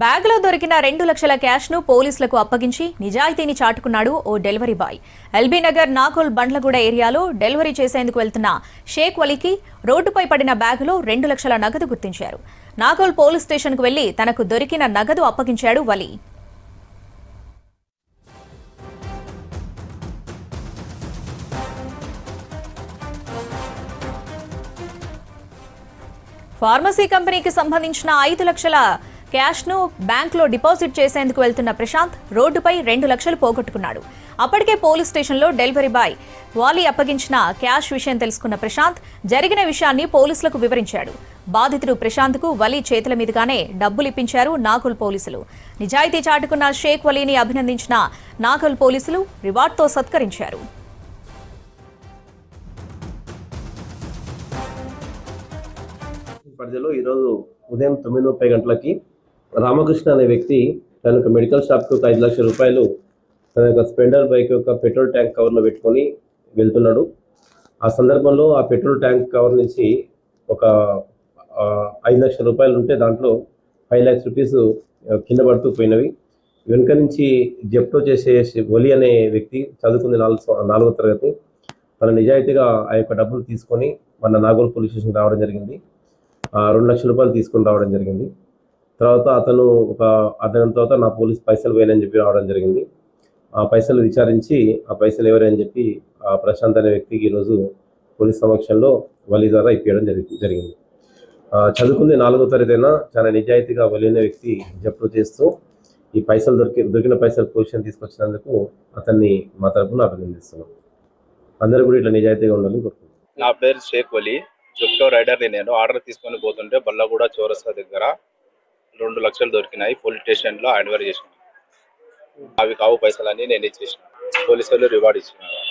బ్యాగ్లో దొరికిన 2 లక్షల క్యాష్ను పోలీసులకు అప్పగించి నిజాయితీని చాటుకున్నాడు ఓ delivery boy. LB Nagar Nagole Bandlaguda ఏరియాలో డెలివరీ చేసేందుకు వెళ్తున్న షేక్ వలీకి రోడ్డుపై పడిన బ్యాగులో 2 లక్షల నగదు గుర్తించారు. నాగోల్ పోలీస్ స్టేషన్కు వెళ్లి తనకు దొరికిన నగదు అప్పగించాడు వలీ. ఫార్మసీ కంపెనీకి సంబంధించిన 5 లక్షల క్యాష్ను బ్యాంక్లో డిపాజిట్ చేసేందుకు వెళ్తున్న ప్రశాంత్ రోడ్డుపై 2 లక్షలు పోగొట్టుకున్నాడు. అప్పటికే పోలీస్ స్టేషన్లో డెలివరీ బాయ్ వాలీ అప్పగించిన క్యాష్ విషయం తెలుసుకున్న ప్రశాంత్ జరిగిన విషయాన్ని పోలీసులకు వివరించాడు. బాధితుడు ప్రశాంత్కు వలీ చేతుల మీదుగానే డబ్బులు ఇప్పించారు నాగోల్ పోలీసులు. నిజాయితీ చాటుకున్న షేక్ వలీని అభినందించిన నాగోల్ పోలీసులు రివార్డ్తో సత్కరించారు. పరిధిలో ఈరోజు ఉదయం 9:30 గంటలకి రామకృష్ణ అనే వ్యక్తి తన యొక్క మెడికల్ షాప్కి ఒక 5 లక్షల రూపాయలు తన యొక్క స్ప్లెండర్ బైక్ యొక్క పెట్రోల్ ట్యాంక్ కవర్లో పెట్టుకొని వెళ్తున్నాడు. ఆ సందర్భంలో ఆ పెట్రోల్ ట్యాంక్ కవర్ నుంచి ఒక 5 లక్షల రూపాయలు ఉంటే దాంట్లో 5 lakhs రూపీస్ కింద పడుతూ పోయినవి. వెనుక నుంచి జప్టో చేసే వలి అనే వ్యక్తి చదువుకుంది 4వ తరగతి. తన నిజాయితీగా ఆ యొక్క డబ్బులు తీసుకొని మన నాగోల్ పోలీస్ స్టేషన్కి రావడం జరిగింది. 2 లక్షల రూపాయలు తీసుకొని రావడం జరిగింది. తర్వాత అతను ఒక అర్ధగంట తర్వాత నా పోలీస్ పైసలు పోయినని చెప్పి రావడం జరిగింది. ఆ పైసలు విచారించి ఆ పైసలు ఎవరని చెప్పి ఆ ప్రశాంత్ అనే వ్యక్తికి ఈరోజు పోలీస్ సమక్షంలో వలి ద్వారా ఇప్పించడం జరిగింది. చదువుకుంది 4వ తరగతి అయినా చాలా నిజాయితీగా వలి అనే వ్యక్తి జప్తు చేస్తూ ఈ పైసలు దొరికిన పైసలు పొజిషన్ తీసుకొచ్చినందుకు అతన్ని మా తరఫున అభినందిస్తున్నాం. అందరూ కూడా ఇట్లా నిజాయితీగా ఉండాలని కోరుకుంటున్నాం. నా పేరు షేక్ వలి. జప్టో రైడర్ని. నేను ఆర్డర్ తీసుకొని పోతుంటే బల్లగూడ చౌరస్తా దగ్గర 2 లక్షలు దొరికినాయి. పోలీస్ స్టేషన్లో హ్యాండ్ ఓవర్ చేసిన. అవి కావు పైసలని నేను ఇచ్చేసిన. పోలీసు వాళ్ళు రివార్డ్ ఇచ్చినారు.